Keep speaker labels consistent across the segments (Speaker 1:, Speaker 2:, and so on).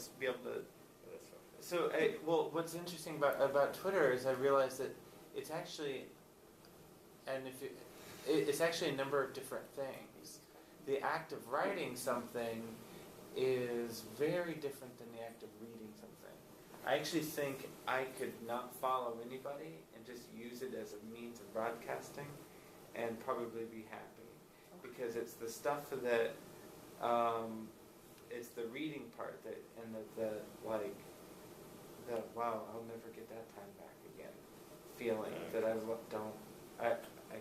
Speaker 1: to be able to.
Speaker 2: That's so
Speaker 1: So, well, what's interesting about Twitter is I realized that it's actually, and if it's actually a number of different things. The act of writing something is very different than the act of reading something. I actually think I could not follow anybody and just use it as a means of broadcasting and probably be happy. Because it's the stuff that, it's the reading part that, and the wow, I'll never get that time back again feeling that I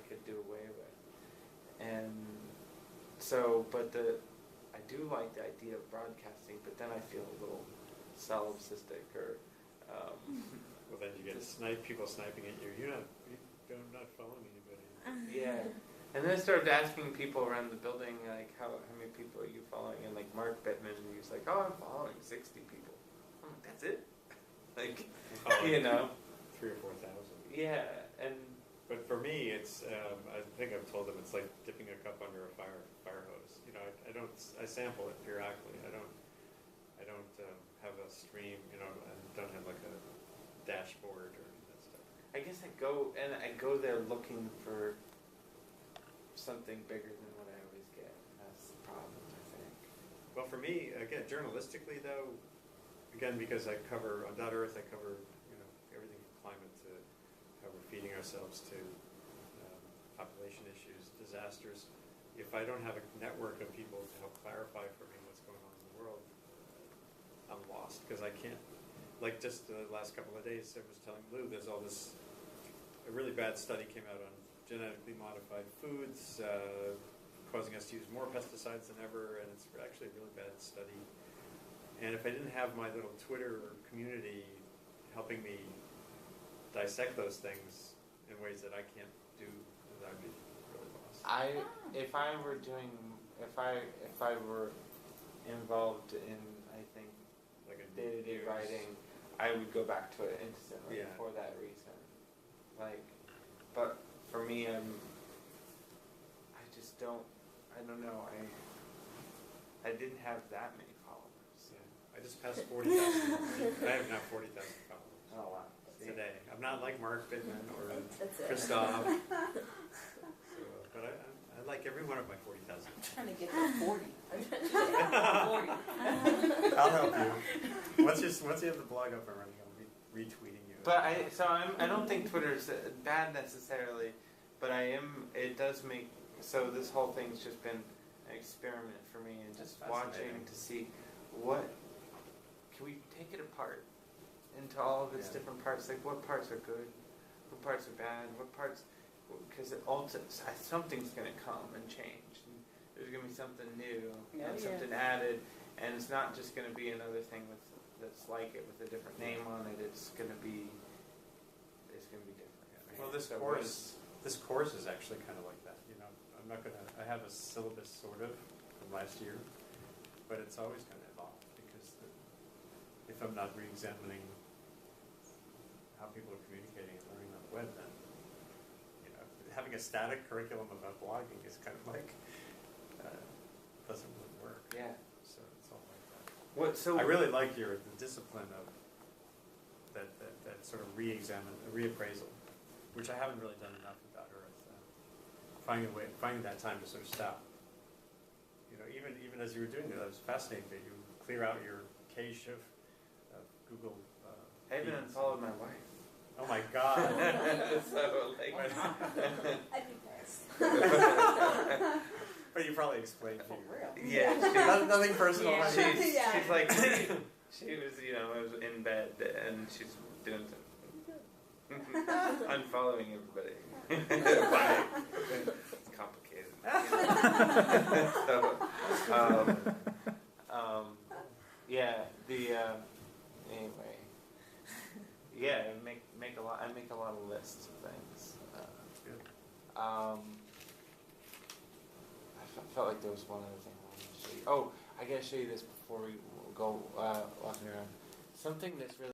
Speaker 1: could do away with. And so, but I do like the idea of broadcasting, but then I feel a little solipsistic or.
Speaker 2: Well, then you get people sniping at you. You're not following anybody.
Speaker 1: Yeah. And then I started asking people around the building, like, how many people are you following? And like Mark Bittman, and he was like, oh, I'm following 60 people. I'm like, that's it? Like, you know.
Speaker 2: 3,000 or 4,000.
Speaker 1: Yeah, and.
Speaker 2: But for me, it's, I think I've told them it's like dipping a cup under a fire hose. You know, I sample it periodically. I don't have a stream, you know, I don't have like a dashboard or that stuff.
Speaker 1: I guess I go there looking for something bigger than what I always get. And that's the problem, I think.
Speaker 2: Well, for me, again, journalistically though, again, because I cover on .earth, I cover, you know, everything from climate to how we're feeding ourselves to population issues, disasters. If I don't have a network of people to help clarify for me what's going on in the world, I'm lost because I can't. Like just the last couple of days, I was telling Lou, there's a really bad study came out on genetically modified foods, causing us to use more pesticides than ever, and it's actually a really bad study. And if I didn't have my little Twitter community helping me dissect those things in ways that I can't do, I'd be really lost.
Speaker 1: If I were involved in, I think,
Speaker 2: Like a
Speaker 1: day-to-day writing, I would go back to it instantly for that reason. Like, but for me, I don't know, I didn't have that many followers.
Speaker 2: Yeah. I just passed 40,000. I have now 40,000 followers.
Speaker 1: Oh wow.
Speaker 2: Today. I'm not like Mark Bittman or
Speaker 3: That's
Speaker 2: Christoph. But I like every one of my 40,000.
Speaker 3: I'm trying to get to 40.
Speaker 2: I'll help you. Once you have the blog up and running, I'll be retweeting you.
Speaker 1: But I don't think Twitter's bad necessarily, but it does make, so this whole thing's just been an experiment for me and just watching to see can we take it apart into all of its different parts, like what parts are good, what parts are bad, what parts, because something's going to come and change. And there's going to be something new and something added, and it's not just going to be another thing that's like it with a different name on it. It's going to be different.
Speaker 2: Well, this course is actually kind of like that. You know, I have a syllabus sort of from last year, but it's always going to evolve because if I'm not re-examining how people are communicating and learning on the web, then having a static curriculum about blogging is kind of like doesn't really work.
Speaker 1: Yeah.
Speaker 2: So it's all like that. I really like the discipline of that sort of reappraisal, which I haven't really done enough about Earth. Finding that time to sort of stop. You know, even as you were doing it, that was fascinating that you clear out your cache of Google.
Speaker 1: I even unfollowed my wife.
Speaker 2: Oh my God!
Speaker 1: So, like,
Speaker 3: I'd be pissed.
Speaker 2: But you probably explained to
Speaker 3: For
Speaker 2: her.
Speaker 3: real.
Speaker 1: Yeah,
Speaker 2: Nothing personal.
Speaker 3: Yeah.
Speaker 1: she's like, she was, I was in bed and she's doing something. Unfollowing everybody. Bye. It's complicated. Anyway. Yeah, I make a lot of lists of things.
Speaker 2: Good.
Speaker 1: I felt like there was one other thing I wanted to show you. Oh, I gotta show you this before we go walking around. Something that's really